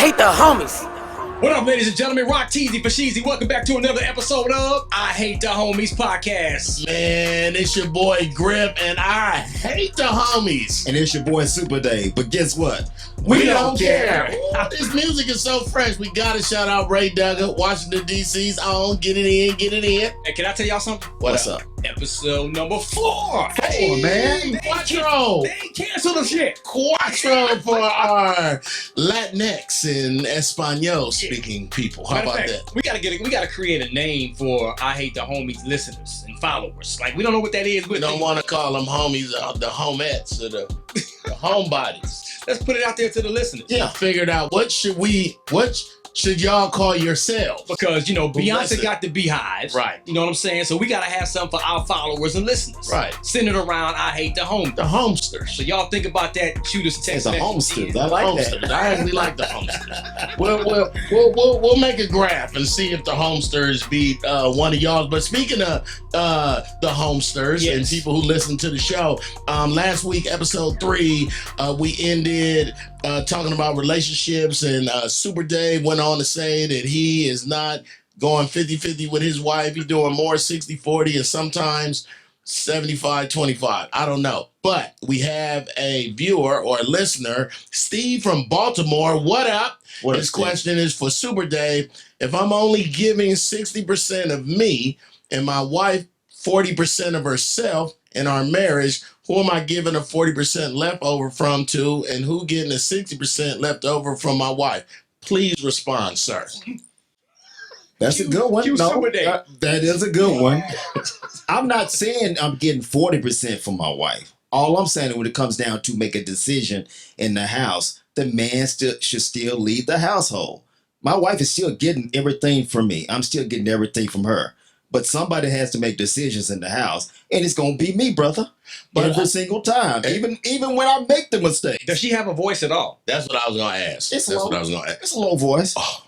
hate the homies. What up, ladies and gentlemen? Rock Teasy for Sheezy. Welcome back to another episode of I Hate the Homies podcast. Man, it's your boy Grip, and I hate the homies. And it's your boy Super Dave. But guess what? We don't care. Ooh, this music is so fresh. We gotta shout out Ray Duggar, Washington DC's on. Get it in, get it in. Hey, can I tell y'all something? What's up? Episode number 4. Hey, man. Quattro. They ain't canceled the shit. Quattro for our Latinx and Espanol speaking people. How about that? We gotta create a name for I Hate the Homies listeners and followers. Like, we don't know what that is. We don't want to call them homies, the homettes or the homebodies. Let's put it out there to the listeners. Yeah, figured out what should y'all call yourselves? Because, Beyonce got the beehives. Right. You know what I'm saying? So we got to have something for our followers and listeners. Right. Centered around I Hate the Homies. The homesters. So y'all think about that. Shoot us a text. It's a homesters. I like that. I actually like the homesters. We'll make a graph and see if the homesters beat one of y'all. But speaking of the homesters and people who listen to the show, last week, episode 3, we ended talking about relationships, and Super Dave went on to say that he is not going 50-50 with his wife. He's doing more 60-40 and sometimes 75-25. I don't know. But we have a viewer or a listener, Steve from Baltimore. What up? His question is for Super Dave. If I'm only giving 60% of me and my wife 40% of herself in our marriage, who am I giving a 40% leftover from to, and who getting a 60% left over from my wife? Please respond, sir. That's a good one. No, that is a good one. I'm not saying I'm getting 40% from my wife. All I'm saying, when it comes down to make a decision in the house, the man should still lead the household. My wife is still getting everything from me. I'm still getting everything from her. But somebody has to make decisions in the house, and it's gonna be me, brother. But every single time, even when I make the mistake. Does she have a voice at all? That's what I was gonna ask. It's a low voice. Oh.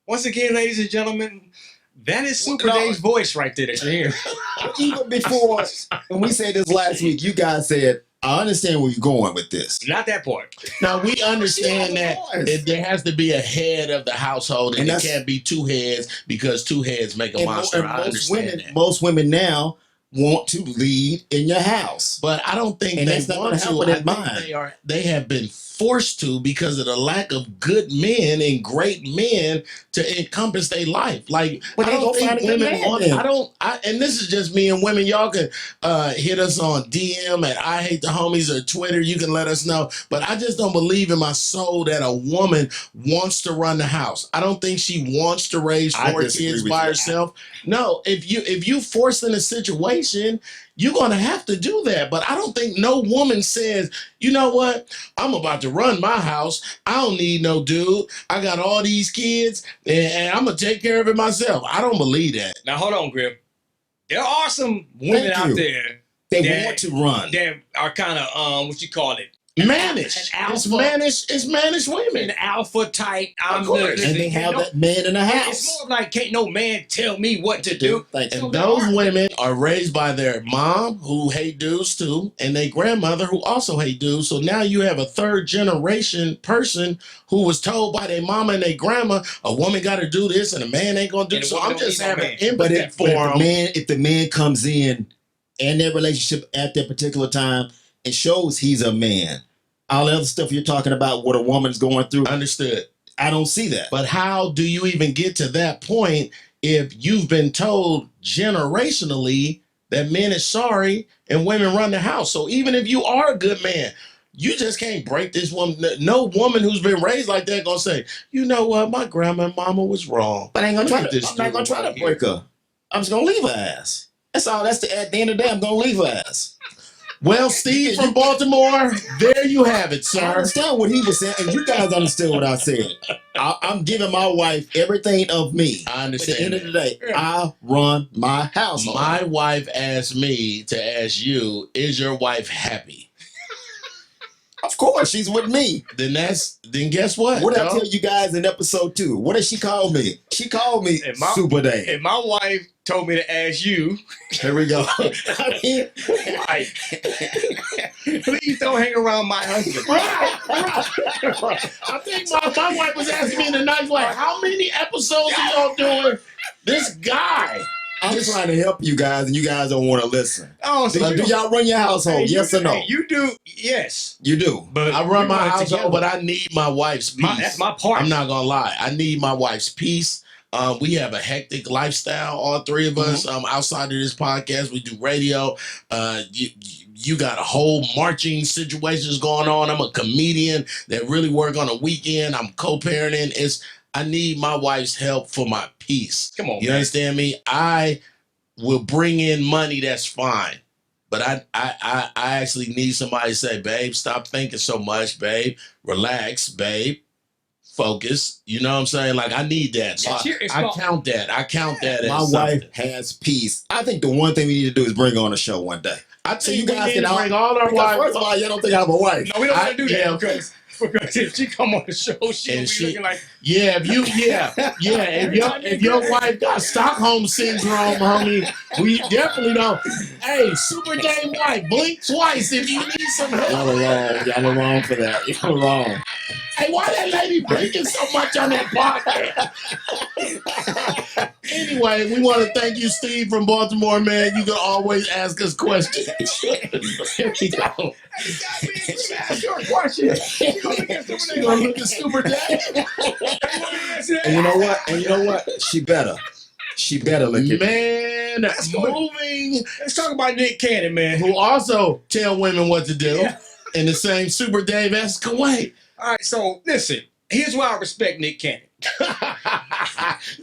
Once again, ladies and gentlemen, that is Super Dave's voice right there that you're hearing. Even before, when we said this last week, you guys said, I understand where you're going with this. Not that part. Now, we understand that there has to be a head of the household, and it can't be two heads, because two heads make a monster. I understand that. Most women now want to lead in your house. But I don't think they want to. They have been forced to because of the lack of good men and great men to encompass their life. Like, I don't think women want it. And this is just me and women. Y'all can hit us on DM at I Hate the Homies or Twitter. You can let us know. But I just don't believe in my soul that a woman wants to run the house. I don't think she wants to raise 4 kids by herself. No, if you forced in a situation, you're going to have to do that. But I don't think no woman says, you know what? I'm about to run my house. I don't need no dude. I got all these kids, and I'm going to take care of it myself. I don't believe that. Now, hold on, Grip. There are some women out there that want to run. That are kind of, what you call it? Managed. It's managed women. An alpha type. And they have that man in the house. It's more like, can't no man tell me what to do. And those women are raised by their mom, who hate dudes too, and their grandmother, who also hate dudes. So now you have a third generation person who was told by their mama and their grandma, a woman got to do this and a man ain't going to do it. So I'm just having empathy for them. If the man comes in their relationship at that particular time and shows he's a man, all the other stuff you're talking about, what a woman's going through. Understood. I don't see that. But how do you even get to that point if you've been told generationally that men is sorry and women run the house? So even if you are a good man, you just can't break this woman. No woman who's been raised like that gonna say, you know what, my grandma and mama was wrong. But I'm not gonna try to break her. I'm just gonna leave her ass. That's all. At the end of the day, I'm gonna leave her ass. Well, Steve from Baltimore, there you have it, sir. I understand what he was saying, and you guys understood what I said. I'm giving my wife everything of me. I understand. At the end of the day, I run my house. My wife asked me to ask you, is your wife happy? Of course, she's with me. Then guess what? What did I tell you guys in episode 2? What did she call me? She called me Super Dave. And my wife told me to ask you. Here we go. I mean, please don't hang around my husband. Right. I think my wife was asking me in a nice way, how many episodes are y'all doing? This guy. I'm trying to help you guys, and you guys don't want to listen. Oh, so do y'all run your household? Yes or no? Hey, you do. Yes. You do. But I run my household, but I need my wife's peace. That's my part. I'm not going to lie. I need my wife's peace. We have a hectic lifestyle, all three of us. Outside of this podcast, we do radio. You got a whole marching situations going on. I'm a comedian that really work on a weekend. I'm co-parenting. I need my wife's help for my peace. Come on, you understand me? I will bring in money. That's fine, but I actually need somebody to say, "Babe, stop thinking so much, babe. Relax, babe. Focus." You know what I'm saying? Like I need that. So I count that. I count that as my wife has peace. I think the one thing we need to do is bring her on the show one day. I tell you guys can bring all our wives. First of all, you don't think I have a wife. No, we don't want to do that because if she come on the show, she'll be looking like if your wife got Stockholm syndrome, homie, we definitely don't. Hey, Super Dave White, blink twice if you need some help. Y'all are wrong for that. Y'all are wrong. Hey, why that lady blinking so much on that podcast? Anyway, we want to thank you, Steve from Baltimore, man. You can always ask us questions. Here we go. Ask your question. She gonna look at Super Dave. And you know what? She better look at man. Moving. Let's talk about Nick Cannon, man. Who also tell women what to do in the same Super Dave-esque way. All right, so listen. Here's why I respect Nick Cannon.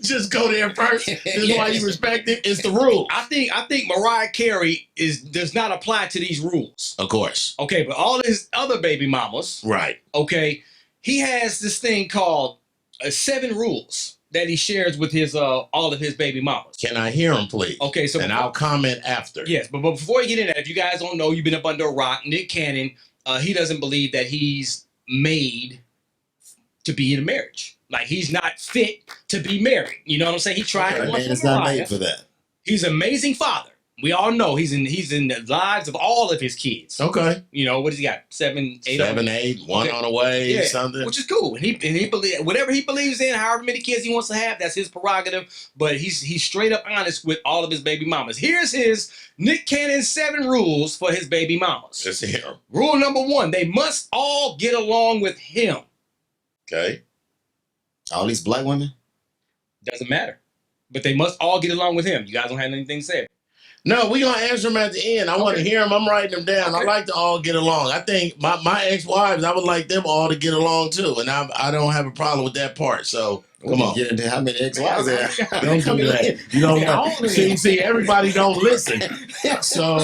Just go there first. This is why you respect it. It's the rule. I think Mariah Carey does not apply to these rules. Of course. Okay, but all his other baby mamas. Right. Okay, he has this thing called 7 rules that he shares with his all of his baby mamas. Can I hear him, please? Okay, so I'll comment after. Yes, but before you get in that, if you guys don't know, you've been up under a rock. Nick Cannon, he doesn't believe that he's made to be in a marriage. Like he's not fit to be married. You know what I'm saying? He tried. Man, it's not made for that. He's an amazing father. We all know he's in the lives of all of his kids. Okay. You know what has he got? 7, 8. 7, 8, one on the way, something. Which is cool. And he believes whatever he believes in, however many kids he wants to have, that's his prerogative. But he's straight up honest with all of his baby mamas. Here's his Nick Cannon's 7 rules for his baby mamas. Let's hear him. Rule number 1: they must all get along with him. Okay. All these black women? Doesn't matter. But they must all get along with him. You guys don't have anything to say. No, we're going to answer them at the end. I want to hear them. I'm writing them down. I like to all get along. I think my ex-wives, I would like them all to get along too. And I don't have a problem with that part. So come on. Get into how many ex-wives there. Don't do that. You know what? See, everybody don't listen. So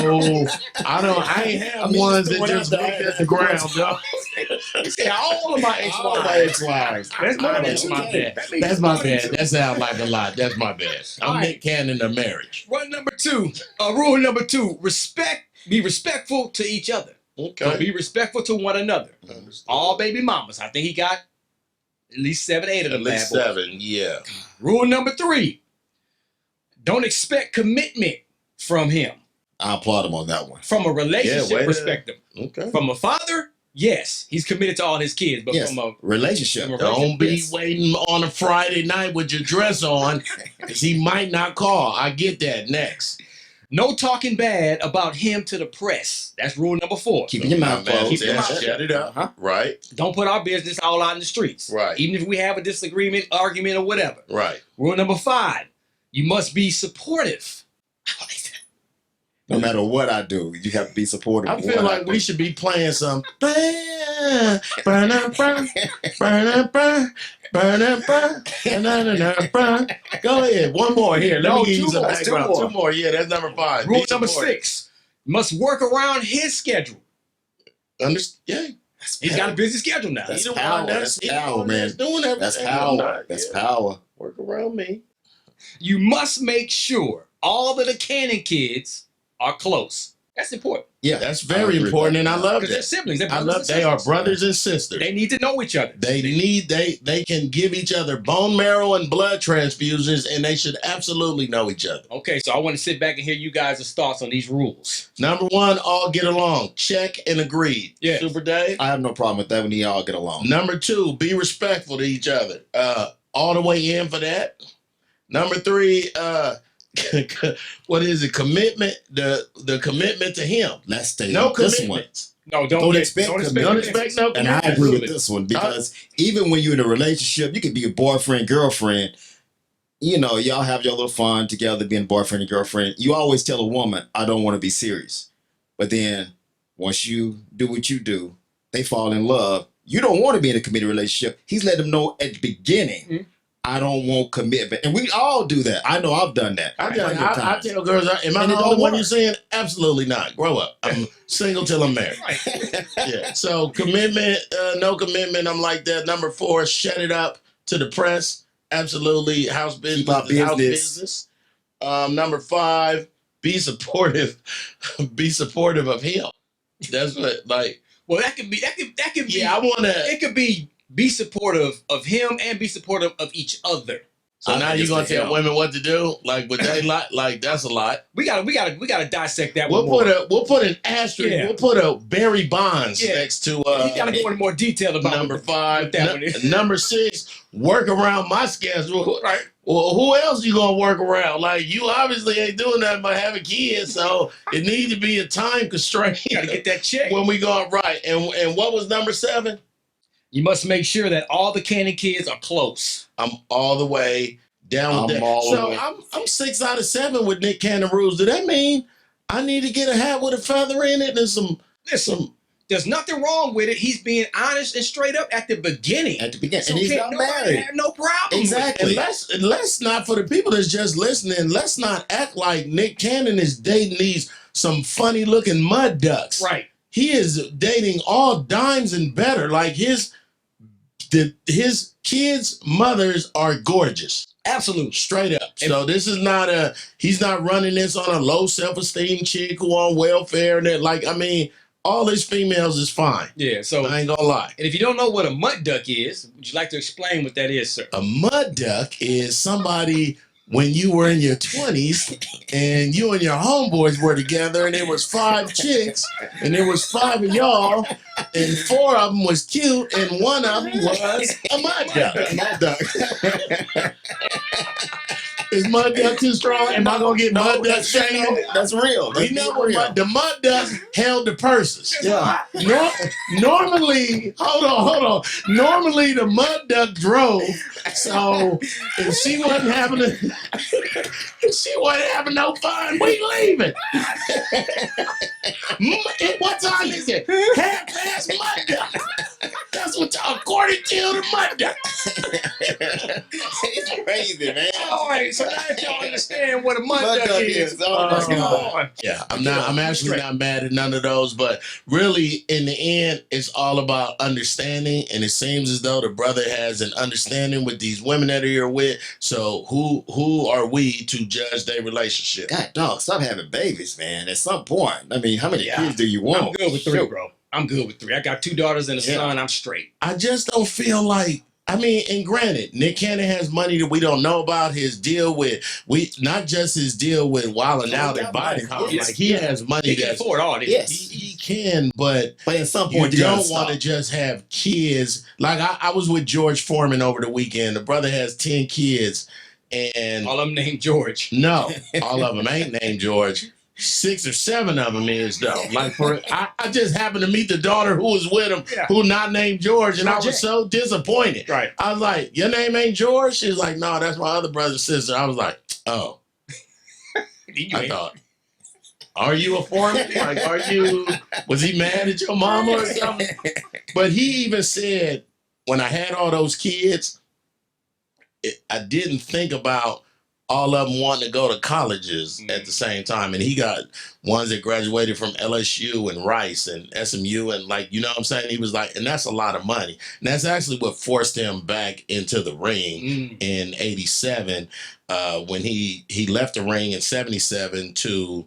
I ain't have ones that just looked at the ground, though. All of my ex-wives. That's my bad. That's my bad. That sounds like a lot. That's my bad. I'm Nick Cannon of marriage. Rule number 2: be respectful to each other. Okay. So be respectful to one another. All baby mamas. I think he got at least 7, 8 of them. At least 7, yeah. Rule number 3: don't expect commitment from him. I applaud him on that one. From a relationship perspective. Okay. From a father, yes, he's committed to all his kids. But from a relationship, don't be waiting on a Friday night with your dress on, because he might not call. I get that. Next. No talking bad about him to the press. That's rule number 4. Keeping your mouth closed. Keep your mouth shut. Shut it up. Right. Don't put our business all out in the streets. Right. Even if we have a disagreement, argument, or whatever. Right. Rule number 5: you must be supportive. I like that. No matter what I do, you have to be supportive. I feel like we should be playing some. Go ahead. One more here. Let me give you some background. 2 more. Yeah, that's number 5. Rule number 6: must work around his schedule. Yeah. He's got a busy schedule now. That's power. That's power, man. That's power. That's power. Work around me. You must make sure all of the Cannon kids are close. That's important. Yeah, that's very important, and I love Because they're that. siblings. They're I brothers love and they are sisters. brothers and sisters. They need to know each other. They can give each other bone marrow and blood transfusions, and they should absolutely know each other. Okay, so I want to sit back and hear you guys' thoughts on these rules. Number one, all get along. Check and agreed. Yeah. Super Dave? I have no problem with that when you all get along. Number two, be respectful to each other. All the way in for that. Number three, what is it? Commitment. The commitment to him. Let's stay No with this one. commitments. No, Don't expect Don't commitments. expect no And I commitments. agree with this one because even when you're in a relationship, you could be a boyfriend, girlfriend. You know, y'all have your little fun together being boyfriend and girlfriend. You always tell a woman, I don't want to be serious. But then once you do what you do, they fall in love. You don't want to be in a committed relationship. He's letting them know at the beginning, I don't want commitment. And we all do that. I know I've done that. I tell girls, am I the only one you're saying? Absolutely not. Grow up. I'm single till I'm married. Right. Yeah. So commitment, no commitment. I'm like that. Number four, shut it up to the press. Absolutely. House business. Keep our is house business. business. Number five, be supportive. Be supportive of him. That's what, like. Well, that could be. Yeah, I want to. It could be supportive of him and be supportive of each other. So now you're gonna tell women what to do? Like, would they like that's a lot. We gotta dissect that. We'll put an asterisk. Yeah. We'll put a Barry Bonds next to. You gotta go into more detail about number five. what that one is. Number six, work around my schedule. Right. Well, who else you gonna work around? Like, you obviously ain't doing nothing but having kids, so it needs to be a time constraint. You gotta get that check when we go right. And what was number seven? You must make sure that all the Cannon kids are close. I'm all the way down with that. So I'm 6 out of 7 with Nick Cannon rules. Do that mean I need to get a hat with a feather in it and some? There's nothing wrong with it. He's being honest and straight up at the beginning. At the beginning, So and he's not married. have no problem. Exactly. And let's not, for the people that's just listening, let's not act like Nick Cannon is dating these some funny looking mud ducks. Right. He is dating all dimes and better. Like his kids' mothers are gorgeous. Absolutely. Straight up. So this is not he's not running this on a low self-esteem chick who on welfare and that, like, I mean, all his females is fine. Yeah, so I ain't gonna lie. And if you don't know what a mud duck is, would you like to explain what that is, sir? A mud duck is somebody when you were in your 20s and you and your homeboys were together and it was 5 chicks and there was 5 of y'all and 4 of them was cute and 1 of them was a mud duck. Mud duck. Is mud duck too strong? Am I gonna get mud duck shamed? That's real. We know what the mud ducks held the purses. Yeah. Normally, hold on. Normally the mud duck drove. So if she wasn't having no fun, we leaving. What time is it? Half past mud duck. That's what according to the mud duck. It's crazy, man. All right, so now that y'all understand what a mud duck is. Yeah, I'm actually not mad at none of those, but really in the end, it's all about understanding, and it seems as though the brother has an understanding with these women that are here with. So who are we to judge their relationship? God, dog, stop having babies, man. At some point, I mean, how many kids do you want? I'm good with 3, bro. I'm good with 3. I got 2 daughters and a son. I'm straight. I just don't feel like. I mean, and granted, Nick Cannon has money that we don't know about. His deal with not just his deal with Wildin' Out and Body Count. Like, he has money He can afford all this. Yes. He can, but at some point you don't want to just have kids. Like I was with George Foreman over the weekend. The brother has 10 kids, and all of them named George. No, all of them ain't named George. 6 or 7 of them is though. Like I just happened to meet the daughter who was with him, who not named George, and I was so disappointed. Right. I was like, "Your name ain't George?" She's like, "No, that's my other brother and sister." I was like, "Oh." I thought, are you a foreman? Like, was he mad at your mama or something? But he even said, when I had all those kids, I didn't think about all of them wanting to go to colleges at the same time. And he got ones that graduated from LSU and Rice and SMU and, like, you know what I'm saying? He was like, and that's a lot of money. And that's actually what forced him back into the ring in 87 when he left the ring in 77 to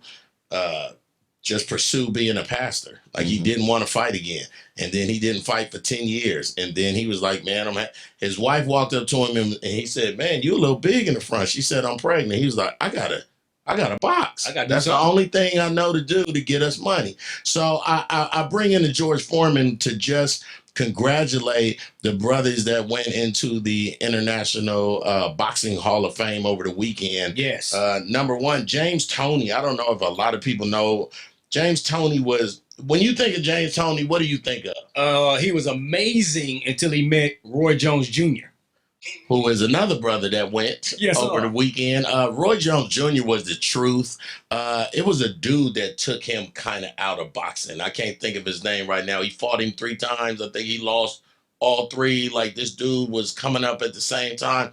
just pursue being a pastor. Like he didn't want to fight again. And then he didn't fight for 10 years. And then he was like, man, his wife walked up to him and he said, man, you a little big in the front. She said, I'm pregnant. He was like, I got a box. That's the only thing I know to do to get us money. So I bring in the George Foreman to just congratulate the brothers that went into the International Boxing Hall of Fame over the weekend. Yes. Number one, James Toney. I don't know if a lot of people know. James Toney was, when you think of James Toney, what do you think of? He was amazing until he met Roy Jones Jr., who is another brother that went over the weekend. Roy Jones Jr. was the truth. It was a dude that took him kind of out of boxing. I can't think of his name right now. He fought him 3 times. I think he lost all 3. Like, this dude was coming up at the same time.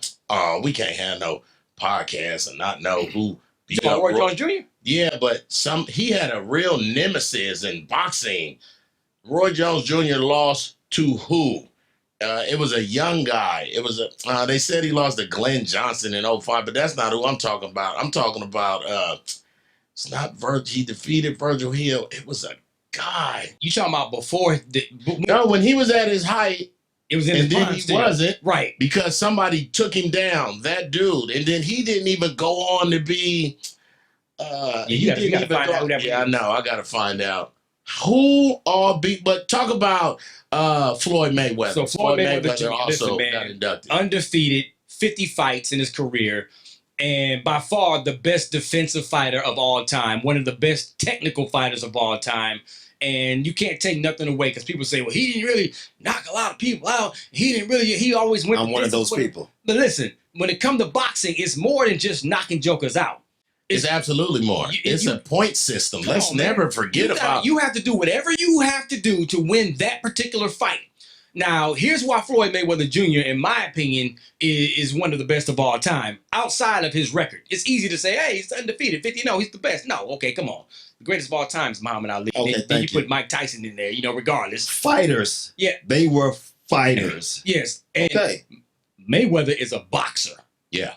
We can't have no podcast and not know who beat up Roy Jones Jr.? Yeah, but he had a real nemesis in boxing. Roy Jones Jr. lost to who? It was a young guy. It was they said he lost to Glenn Johnson in 2005, but that's not who I'm talking about. I'm talking about, it's not Virgil. He defeated Virgil Hill. It was a guy. You talking about before? No, when he was at his height, it was in his prime. He wasn't. Right. Because somebody took him down, that dude. And then he didn't even go on to be, you gotta find out who that was. Yeah, I know. I got to find out. Who all beat, but talk about Floyd Mayweather. So Floyd Mayweather also got inducted. Undefeated, 50 fights in his career, and by far the best defensive fighter of all time, one of the best technical fighters of all time. And you can't take nothing away because people say, well, he didn't really knock a lot of people out. He always went. I'm one of those people. But listen, when it comes to boxing, it's more than just knocking jokers out. It's absolutely more. It's a point system. Let's never forget about. You have to do whatever you have to do to win that particular fight. Now, here's why Floyd Mayweather Jr., in my opinion, is one of the best of all time. Outside of his record, it's easy to say, hey, he's undefeated, 50. No, he's the best. No, okay, come on. The greatest of all time is Muhammad Ali. Okay, then you put Mike Tyson in there, regardless. Fighters. Yeah. They were fighters. Yes. And Mayweather is a boxer. Yeah.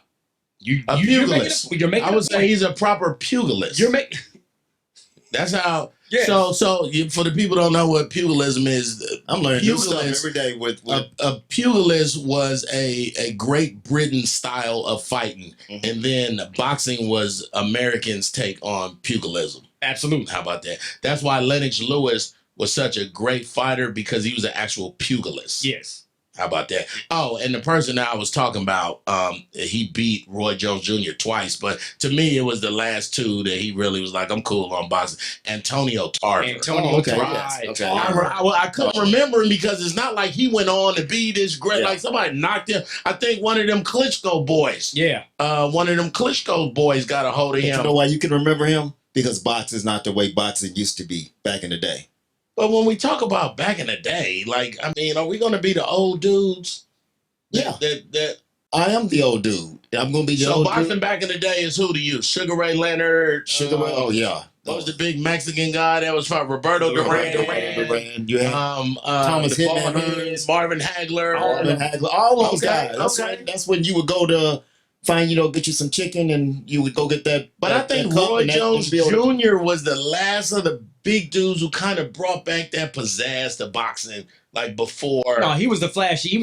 A pugilist. I would say he's a proper pugilist. That's how. Yes. So for the people who don't know what pugilism is, I'm learning new stuff every day. With a pugilist was a Great Britain style of fighting, and then boxing was Americans' take on pugilism. Absolutely. How about that? That's why Lennox Lewis was such a great fighter, because he was an actual pugilist. Yes. How about that? Oh, and the person that I was talking about, he beat Roy Jones Jr. twice, but to me, it was the last 2 that he really was like, I'm cool on boxing. Antonio Tarver. I couldn't remember him because it's not like he went on to be this great. Yeah. Like somebody knocked him. I think one of them Klitschko boys. Yeah. One of them Klitschko boys got a hold of him. You know why you can remember him? Because boxing is not the way boxing used to be back in the day. But when we talk about back in the day, like, I mean, are we going to be the old dudes? Yeah. I am the old dude. I'm going to be the old dude. So boxing back in the day is who to you? Sugar Ray Leonard? Oh, yeah. What was the big Mexican guy that was from Roberto Duran? You had Thomas Hitman, Marvin Hagler. All those guys. That's when you would go to find, get you some chicken and you would go get that. But I think Roy Jones Jr. was the last of the big dudes who kind of brought back that pizzazz to boxing, like before. No, he was the flashy.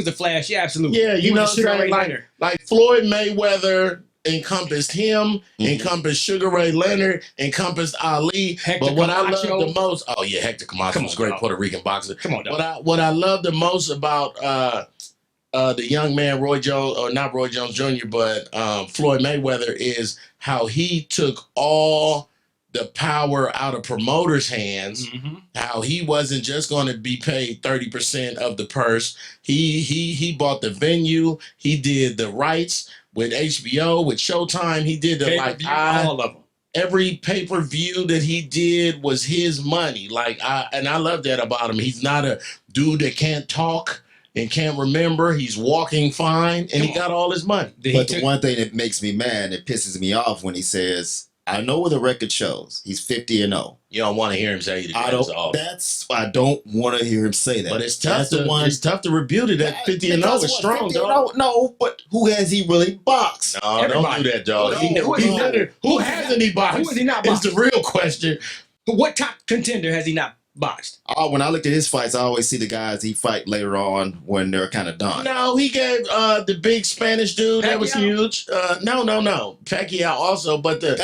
Absolutely. Yeah, you know what I'm saying? Like Floyd Mayweather encompassed him, encompassed Sugar Ray Leonard, encompassed Ali. But what I love the most, Hector Camacho was a great Puerto Rican boxer. Come on, dog. What I love the most about the young man Roy Jones, or not Roy Jones Jr., but Floyd Mayweather, is how he took all the power out of promoters' hands. How he wasn't just going to be paid 30% of the purse. He bought the venue. He did the rights with HBO, with Showtime. He did all of them. Every pay-per-view that he did was his money. And I love that about him. He's not a dude that can't talk and can't remember. He's walking fine, and he got all his money. But the one thing that makes me mad, it pisses me off when he says, I know what the record shows. He's 50-0. You don't want to hear him say that. I don't want to hear him say that. But it's tough. It's tough to rebuke it. That 50-0 is strong, dog. No, but who has he really boxed? No, don't do that, dog. Who hasn't he boxed? Who has he not boxed? It's the real question. What top contender has he not boxed? Oh, when I look at his fights, I always see the guys he fight later on when they're kind of done. No, he gave the big Spanish dude that was huge. No. Pacquiao also, but the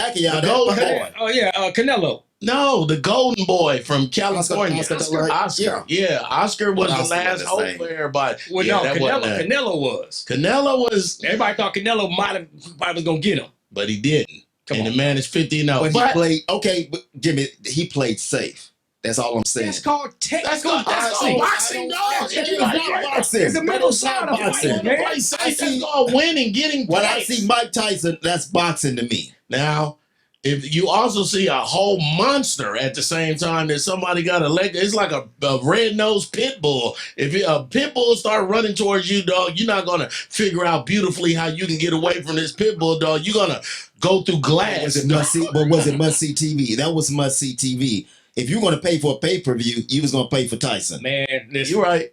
golden boy. Oh yeah, Canelo. No, the golden boy from California. Oscar. Yeah, Oscar was the last hope for everybody. Well, yeah, no, Canelo was. Canelo was. Everybody thought Canelo might was gonna get him, but he didn't. The man is 50-0. But he played okay. But Jimmy, he played safe. That's all I'm saying. That's called technical. That's called boxing, dog. It's a mental side of boxing, man. That's called winning, getting when I see Mike Tyson, that's boxing to me. Now, if you also see a whole monster at the same time that somebody got a leg, it's like a red-nosed pit bull. If a pit bull start running towards you, dog, you're not gonna figure out beautifully how you can get away from this pit bull, dog. You're gonna go through glass. Was it must-see TV? That was must-see TV. If you're going to pay for a pay-per-view, you was going to pay for Tyson. Man, listen. You're right.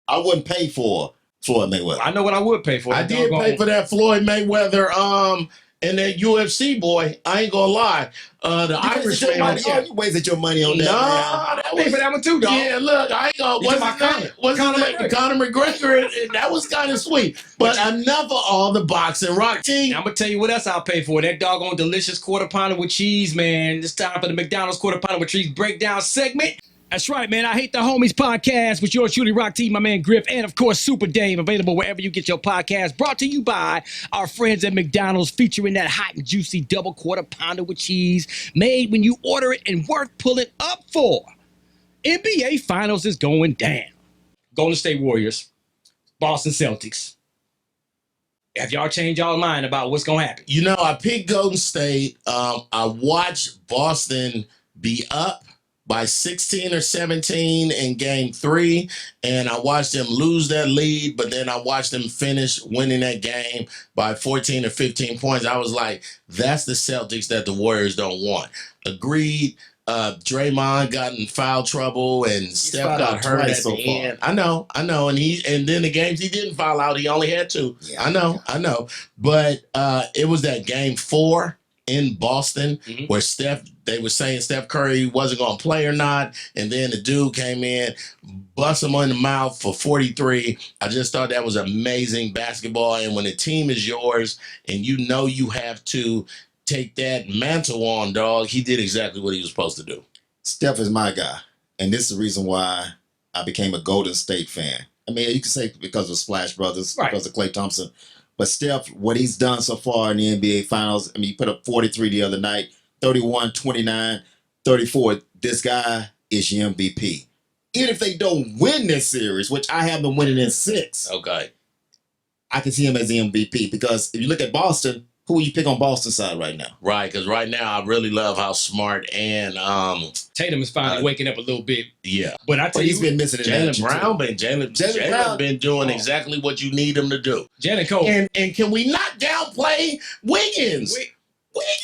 I wouldn't pay for Floyd Mayweather. I know what I would pay for. I did pay for that Floyd Mayweather and that UFC boy. I ain't going to lie. The Irishman. You wasted your money on that. Nah, I paid for that one too, dog. Yeah, look, I ain't going to. Conor McGregor. And that was kind of sweet. But enough of all the boxing rock team. I'm going to tell you what else I'll pay for. That doggone delicious quarter pounder with cheese, man. It's time for the McDonald's quarter pounder with cheese breakdown segment. That's right, man. I Hate the Homies podcast with yours truly, Rock Team, my man Griff, and of course, Super Dave, available wherever you get your podcast. Brought to you by our friends at McDonald's, featuring that hot and juicy double quarter pounder with cheese, made when you order it and worth pulling up for. NBA Finals is going down. Golden State Warriors, Boston Celtics. Have y'all changed y'all mind about what's going to happen? You know, I picked Golden State. I watched Boston be up by 16 or 17 in game 3, and I watched them lose that lead, but then I watched them finish winning that game by 14 or 15 points. I was like, that's the Celtics that the Warriors don't want. Agreed. Draymond got in foul trouble and Steph got hurt at the end. I know. And then the games he didn't foul out, he only had 2. Yeah. I know. But it was that game 4 in Boston where they were saying Steph Curry wasn't going to play or not. And then the dude came in, bust him in the mouth for 43. I just thought that was amazing basketball. And when the team is yours and you know you have to take that mantle on, dog, he did exactly what he was supposed to do. Steph is my guy. And this is the reason why I became a Golden State fan. I mean, you can say because of Splash Brothers, because of Klay Thompson. But Steph, what he's done so far in the NBA Finals, I mean, he put up 43 the other night, 31, 29, 34. This guy is your MVP. Even if they don't win this series, which I have them winning in 6, okay, I can see him as the MVP because if you look at Boston, who will you pick on Boston's side right now? Right, because right now I really love how Smart and Tatum is finally waking up a little bit. Yeah, but I tell you, he's been missing. Jaylen Brown been doing exactly what you need him to do. Jalen Cole, and can we not downplay Wiggins? Wiggins.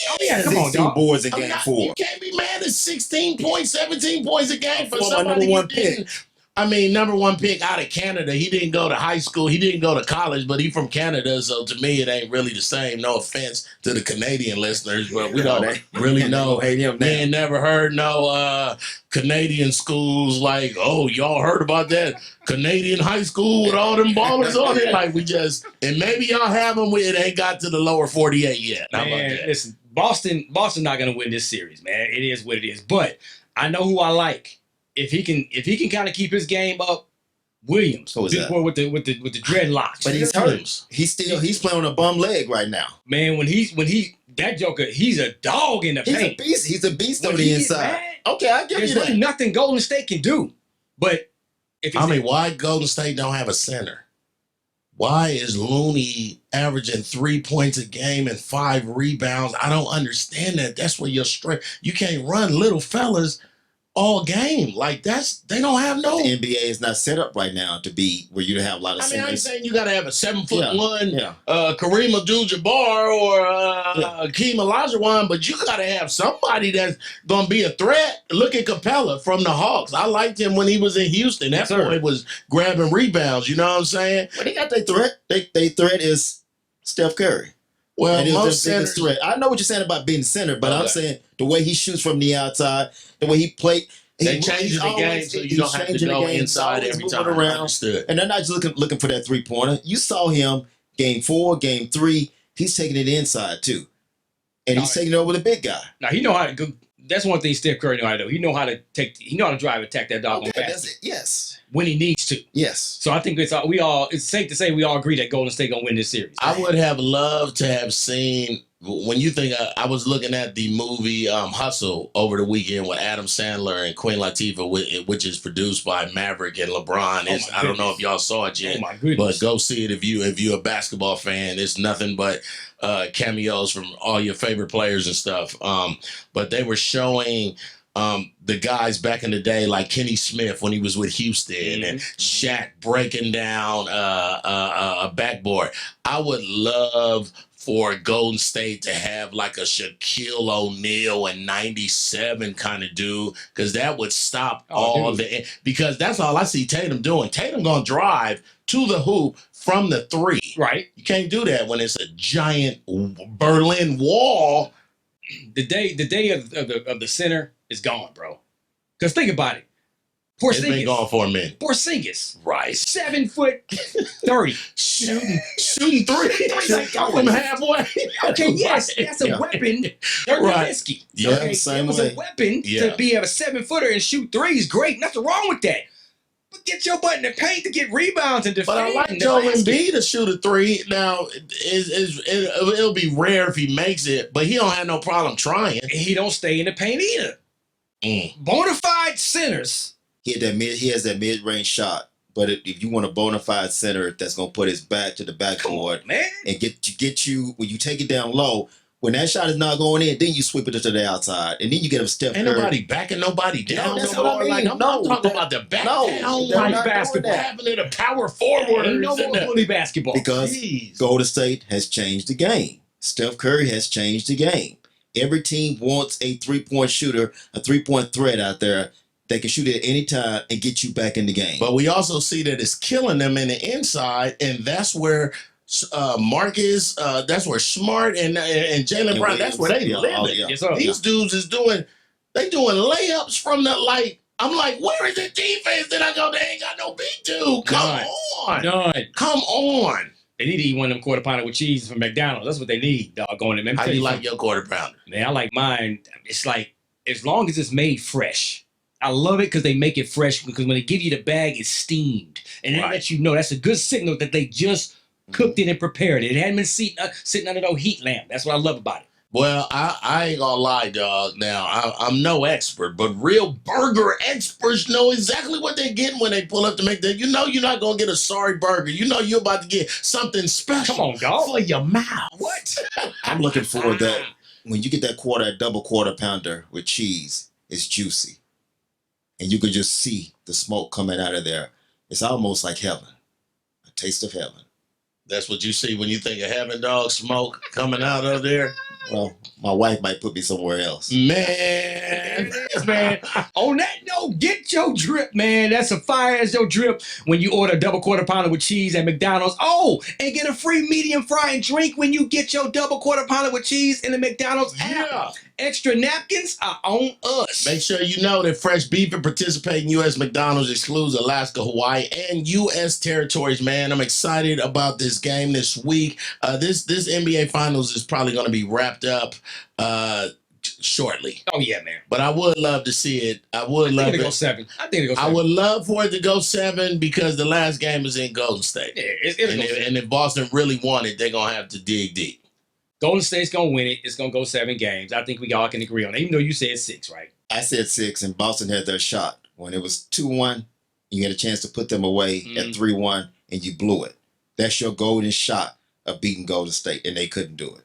Oh, yeah, come on, dog. Boards in game 4. You can't be mad at 16 points, 17 points a game for number somebody one pick. I mean, number 1 pick out of Canada. He didn't go to high school. He didn't go to college, but he from Canada. So to me, it ain't really the same. No offense to the Canadian listeners, but we don't really know. We ain't never heard no Canadian schools like, oh, y'all heard about that Canadian high school with all them ballers on it? Like and maybe y'all have them. It ain't got to the lower 48 yet. How about that? Listen, Boston not going to win this series, man. It is what it is. But I know who I like. If he can kind of keep his game up, Williams, big boy with the dreadlocks. But he's hurt. He's playing on a bum leg right now. Man, when that Joker, he's a dog in the paint. He's a beast on the inside. Okay, I give you that. There's really nothing Golden State can do. But why Golden State don't have a center? Why is Looney averaging 3 points a game and 5 rebounds? I don't understand that. That's where your strength. You can't run little fellas all game. Like they don't have no. The NBA is not set up right now to be where you have a lot of. I mean, I'm saying you got to have a 7'1", Kareem Abdul-Jabbar or Hakeem Olajuwon, but you got to have somebody that's gonna be a threat. Look at Capella from the Hawks. I liked him when he was in Houston. That boy was grabbing rebounds. You know what I'm saying? But they got their threat. Their threat is Steph Curry. Well, and it was most their biggest centers, threat. I know what you're saying about being center, but Okay. I'm saying the way he shoots from the outside, the way he played. they changing the game so you don't have to go inside every time. Understood. And they're not just looking for that 3-pointer. You saw him game 4, game 3. He's taking it inside too, and he's taking it over the big guy. Now he know how to go. That's one thing Steph Curry know how to do. He know how to drive and attack that doggone basket. That's it. Yes. When he needs to. Yes. So I think it's safe to say we all agree that Golden State gonna win this series. I would have loved to have seen, when you think, I was looking at the movie Hustle over the weekend with Adam Sandler and Queen Latifah, which is produced by Maverick and LeBron. I don't know if y'all saw it yet, oh my goodness. but go see it if you're a basketball fan. It's nothing but cameos from all your favorite players and stuff. But they were showing the guys back in the day, like Kenny Smith when he was with Houston, and Shaq breaking down a backboard. I would love for Golden State to have like a Shaquille O'Neal in '97 kind of dude, because that would stop because that's all I see Tatum doing. Tatum gonna drive to the hoop from the 3. Right. You can't do that when it's a giant Berlin Wall. The day of the center is gone, bro. Because think about it. It's been gone for a minute. Porzingis, Right. 7'30", shooting three from halfway. Okay, yes, that's a weapon. Dirk Nowitzki. Yeah, okay, same it was way. a weapon to be a 7-footer and shoot threes. Great, nothing wrong with that. But get your butt in the paint to get rebounds and defend. But I like Joel Embiid to shoot a 3. Now, it'll be rare if he makes it, but he don't have no problem trying. He don't stay in the paint either. Bona fide centers. He has that mid-range shot. But if you want a bona fide center that's gonna put his back to the backboard and get you when you take it down low, when that shot is not going in, then you sweep it to the outside, and then you get him Steph Curry. Ain't nobody backing nobody down. That's what I mean. Like, I'm talking about the back down like basketball. Happening to power forward. Ain't no more bully basketball. Because Golden State has changed the game. Steph Curry has changed the game. Every team wants a 3-point shooter, a 3-point threat out there. They can shoot at any time and get you back in the game. But we also see that it's killing them in the inside, and that's where Marcus, that's where Smart and Jaylen Brown, that's where they live. Yes, sir. These dudes is doing layups from the, like, I'm like, where is the defense? Then I go, they ain't got no big dude. Come on. They need to eat one of them quarter pounder with cheese from McDonald's. That's what they need, dog. Going to them. How do you like your quarter pounder? Man, I like mine. It's like, as long as it's made fresh. I love it because they make it fresh, because when they give you the bag, it's steamed. And that lets you know that's a good signal that they just cooked it and prepared it. It hadn't been sitting under no heat lamp. That's what I love about it. Well, I ain't gonna lie, dog. Now, I'm no expert, but real burger experts know exactly what they're getting when they pull up to make that. You know you're not gonna get a sorry burger. You know you're about to get something special. Come on, dog. For your mouth. What? I'm looking forward to that. When you get that double quarter pounder with cheese, it's juicy. And you could just see the smoke coming out of there. It's almost like heaven. A taste of heaven. That's what you see when you think of heaven, dog. Smoke coming out of there. Well, my wife might put me somewhere else. Man. Man. On that note, get your drip, man. That's a fire as your drip when you order a double quarter pounder with cheese at McDonald's. Oh, and get a free medium fry and drink when you get your double quarter pounder with cheese in the McDonald's app. Extra napkins are on us. Make sure you know that fresh beef and participating U.S. McDonald's excludes Alaska, Hawaii, and U.S. territories, man. I'm excited about this game this week. This NBA Finals is probably going to be wrapped up shortly. Oh, yeah, man. But I would love to see it. I think it'll go 7. I would love for it to go 7 because the last game is in Golden State. Yeah, and if Boston really want it, they're going to have to dig deep. Golden State's going to win it. It's going to go 7 games. I think we all can agree on it, even though you said 6, right? I said 6, and Boston had their shot. When it was 2-1, you had a chance to put them away at 3-1, and you blew it. That's your golden shot of beating Golden State, and they couldn't do it.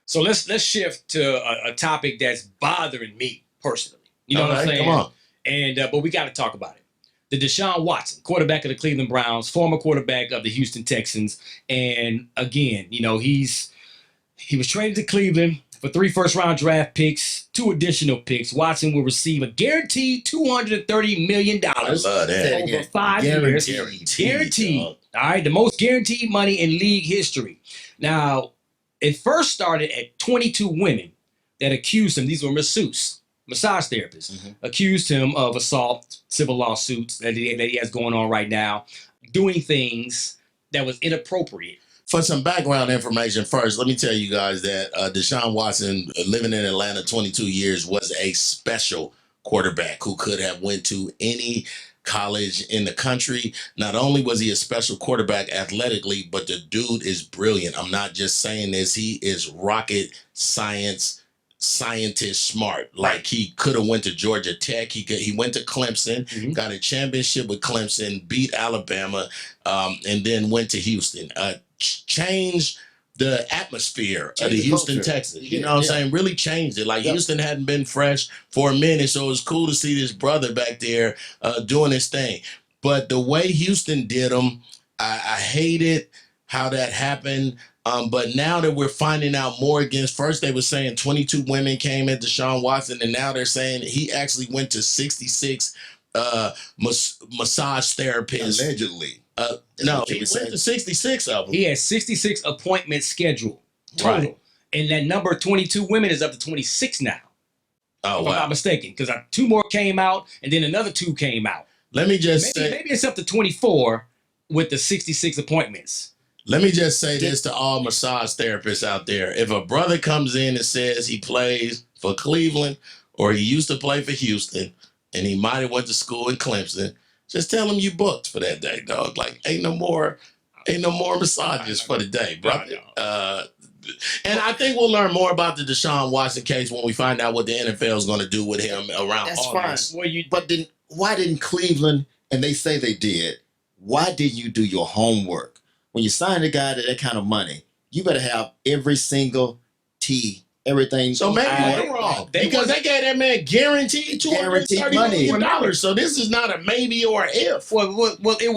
So let's shift to a topic that's bothering me personally. You know what I'm saying? Come on. And but we got to talk about it. The Deshaun Watson, quarterback of the Cleveland Browns, former quarterback of the Houston Texans, and again, you know, he was traded to Cleveland for 3 first-round draft picks, 2 additional picks. Watson will receive a guaranteed $230 million I love that. over 5 years. Guaranteed. All right, the most guaranteed money in league history. Now, It first started at 22 women that accused him. These were massage therapists, accused him of assault, civil lawsuits that he has going on right now, doing things that was inappropriate. For some background information first, let me tell you guys that Deshaun Watson, living in Atlanta 22 years, was a special quarterback who could have went to any college in the country. Not only was he a special quarterback athletically, but the dude is brilliant. I'm not just saying this. He is rocket scientist smart. Like, he could have went to Georgia Tech. He went to Clemson, got a championship with Clemson, beat Alabama, and then went to Houston. Changed the atmosphere of the Houston Texans. You know what I'm saying? Really changed it. Like, Houston hadn't been fresh for a minute, so it was cool to see this brother back there doing his thing. But the way Houston did him, I hated how that happened. But now that we're finding out more against, first they were saying 22 women came at Deshaun Watson, and now they're saying he actually went to 66 massage therapists. Allegedly. No, he went to 66 of them. He had 66 appointments scheduled total. Right. And that number 22 women is up to 26 now. Oh, if I'm not mistaken. Because 2 more came out, and then another 2 came out. Let me just say... Maybe it's up to 24 with the 66 appointments. Let me just say this to all massage therapists out there. If a brother comes in and says he plays for Cleveland or he used to play for Houston and he might have went to school in Clemson, just tell him you booked for that day, dog. Like, ain't no more massages for the day, bro. And I think we'll learn more about the Deshaun Watson case when we find out what the NFL is going to do with him around August. Fine. But then why didn't Cleveland, and they say they did, why did you do your homework? When you sign a guy to that kind of money, you better have every single T, everything. So maybe they're wrong. Because they gave that man guaranteed $230 million. So this is not a maybe or if. Well, it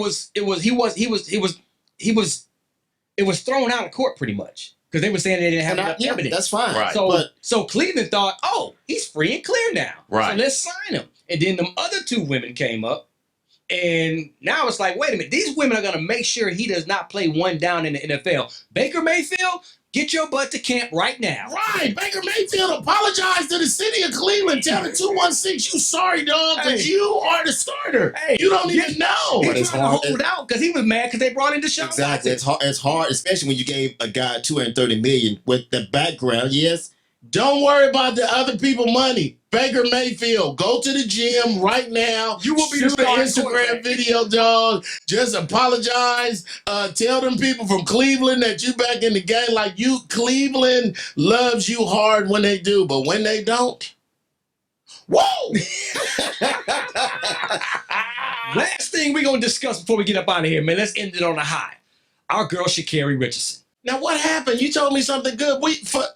was thrown out of court pretty much. Because they were saying they didn't have enough evidence. That's fine. Right. So Cleveland thought, he's free and clear now. Right. So let's sign him. And then the other 2 women came up. And now it's like, wait a minute. These women are going to make sure he does not play one down in the NFL. Baker Mayfield, get your butt to camp right now. Right. Baker Mayfield apologized to the city of Cleveland. Tell the 216 you sorry, dog, because you are the starter. Hey, you don't even know. He's trying to hold out because he was mad because they brought in Deshaun Watson. It's hard, especially when you gave a guy $230 million with the background. Yes. Don't worry about the other people money. Baker Mayfield, go to the gym right now. You will be the Instagram video, dog. Just apologize. Tell them people from Cleveland that you back in the game. Like, Cleveland loves you hard when they do, but when they don't, whoa! Last thing we're going to discuss before we get up out of here, man. Let's end it on a high. Our girl, Sha'Carri Richardson. Now, what happened? You told me something good.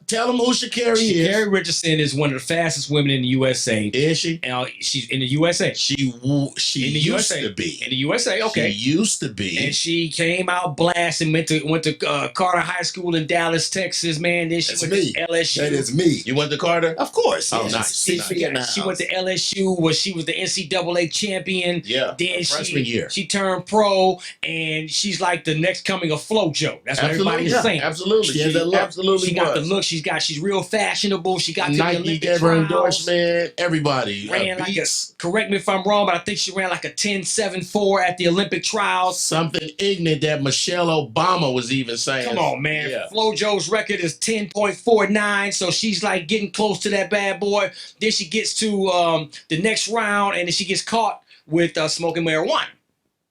Tell them who Sha'Carri is. Sha'Carri Richardson is one of the fastest women in the USA. Is she? She's in the USA. She used to be. In the USA, okay. She used to be. And she came out blasting, went to Carter High School in Dallas, Texas, man. Then she went to LSU. That is me. You went to Carter? Of course. Oh, nice. She went to LSU where she was the NCAA champion. Yeah. Then freshman year. She turned pro, and she's like the next coming of FloJo. That's what everybody's saying. Absolutely. She got the look. She's real fashionable. She got to Nike the Olympic gave her endorsement. Everybody ran correct me if I'm wrong, but I think she ran like a 10.74 at the Olympic trials. Something ignorant that Michelle Obama was even saying. Come on, man. Yeah. FloJo's record is 10.49, so she's like getting close to that bad boy. Then she gets to the next round, and then she gets caught with smoking marijuana.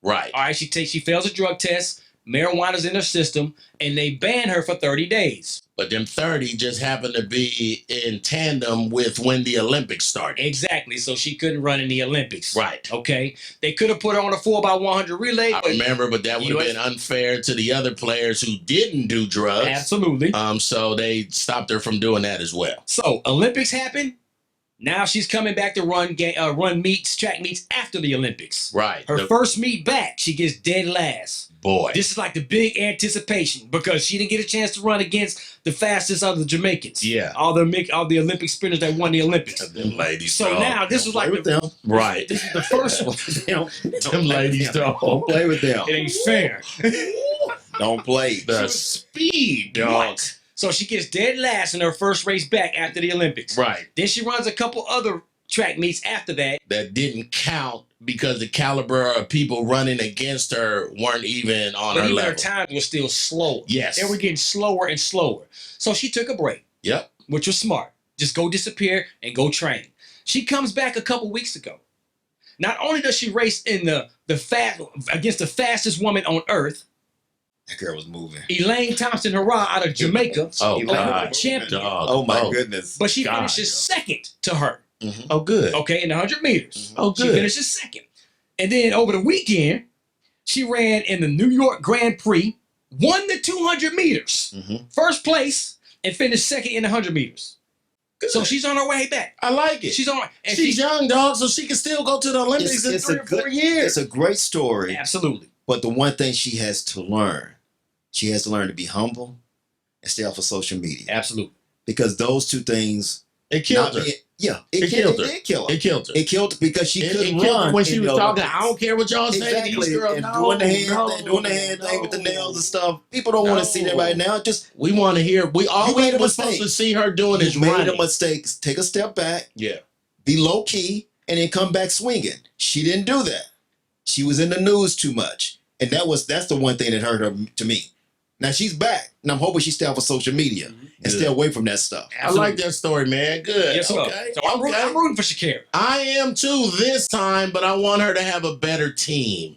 Right. All right. She fails a drug test. Marijuana's in her system, and they ban her for 30 days. But them 30 just happened to be in tandem with when the Olympics started. Exactly. So she couldn't run in the Olympics. Right. Okay. They could have put her on a 4x100 relay. I remember, but that would have been unfair to the other players who didn't do drugs. Absolutely. So they stopped her from doing that as well. So Olympics happened. Now she's coming back to run track meets after the Olympics. Right. Her first meet back, she gets dead last. Boy. This is like the big anticipation because she didn't get a chance to run against the fastest of the Jamaicans. Yeah. All the Olympic sprinters that won the Olympics. Them ladies. So now this was like right. This is the first one. Them ladies don't play with them. It ain't fair. Don't play. The speed, dog. What? So she gets dead last in her first race back after the Olympics. Right. Then she runs a couple other track meets after that. That didn't count because the caliber of people running against her weren't even on her level. Her times were still slower. Yes. They were getting slower and slower. So she took a break. Yep. Which was smart. Just go disappear and go train. She comes back a couple weeks ago. Not only does she race in the fast against the fastest woman on earth, that girl was moving. Elaine Thompson-Herah out of Jamaica. Oh, God. Champion. Oh, my goodness. But she finishes second to her. Mm-hmm. Oh, good. Okay, in the 100 meters. Oh, good. She finishes second. And then over the weekend, she ran in the New York Grand Prix, won the 200 meters, first place, and finished second in the 100 meters. Good. So she's on her way back. I like it. She's on. And she's young, dog, so she can still go to the Olympics in 3 or 4 years. It's a great story. Absolutely. But the one thing she has to learn to be humble and stay off of social media. Absolutely. Because those two things. It killed her. It killed her. It killed her. It killed her because she couldn't run. When she was talking, I don't care what y'all say. Exactly. These girls, and doing the hand thing with the nails and stuff. People don't want to see that right now. Just we want to hear. We were supposed to see her doing is running. Made a mistake. Take a step back. Yeah. Be low key and then come back swinging. She didn't do that. She was in the news too much, and that's the one thing that hurt her to me. Now she's back, and I'm hoping she stay off of social media and stay away from that stuff. Absolutely. I like that story, man. Good. Yes, okay. So I'm rooting for Shakira. I am too this time, but I want her to have a better team.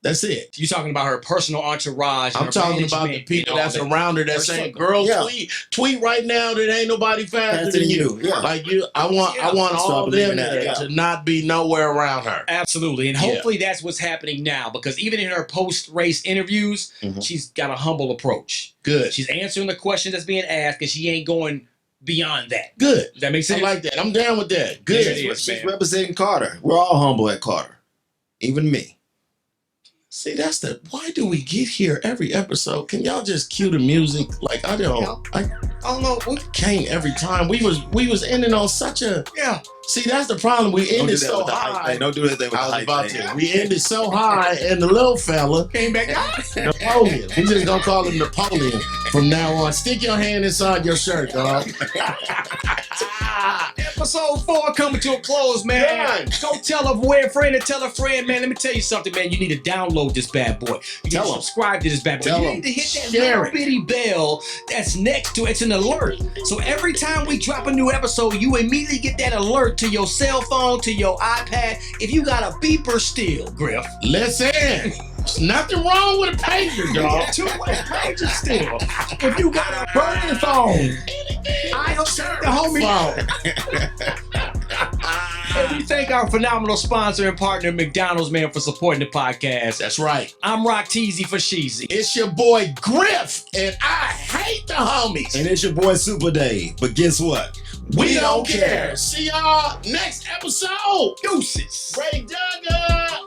That's it. You're talking about her personal entourage. I'm talking about the people that's around her that's saying, "Girl, tweet right now that ain't nobody faster than you." Yeah. Like you, I want all of them to not be nowhere around her. Absolutely, and hopefully that's what's happening now. Because even in her post-race interviews, she's got a humble approach. Good. She's answering the questions that's being asked, and she ain't going beyond that. Good. That makes sense. I like that. I'm down with that. Good. She's representing Carter. We're all humble at Carter, even me. See, why do we get here every episode? Can y'all just cue the music? Like, I don't know. We can't every time. We was ending on such a See, that's the problem. We ended so high. Don't do anything with the hype thing. We ended so high, and the little fella came back. Napoleon. We just gonna call him Napoleon from now on. Stick your hand inside your shirt, dog. Episode 4 coming to a close, man. Go tell a friend and tell a friend, man. Let me tell you something, man. You need to download this bad boy. You need to subscribe to this bad boy. You need to hit that little bitty bell that's next to it. It's an alert. So every time we drop a new episode, you immediately get that alert to your cell phone, to your iPad. If you got a beeper still, Griff. Listen. There's nothing wrong with a pager, dog. Two-way pager still. If you got a burning phone, I don't the homie phone. And we thank our phenomenal sponsor and partner, McDonald's, man, for supporting the podcast. That's right. I'm Rock Teasy for Sheezy. It's your boy Griff, and I hate the homies. And it's your boy Super Dave. But guess what? We don't care. See y'all next episode. Deuces. Ray Duggar.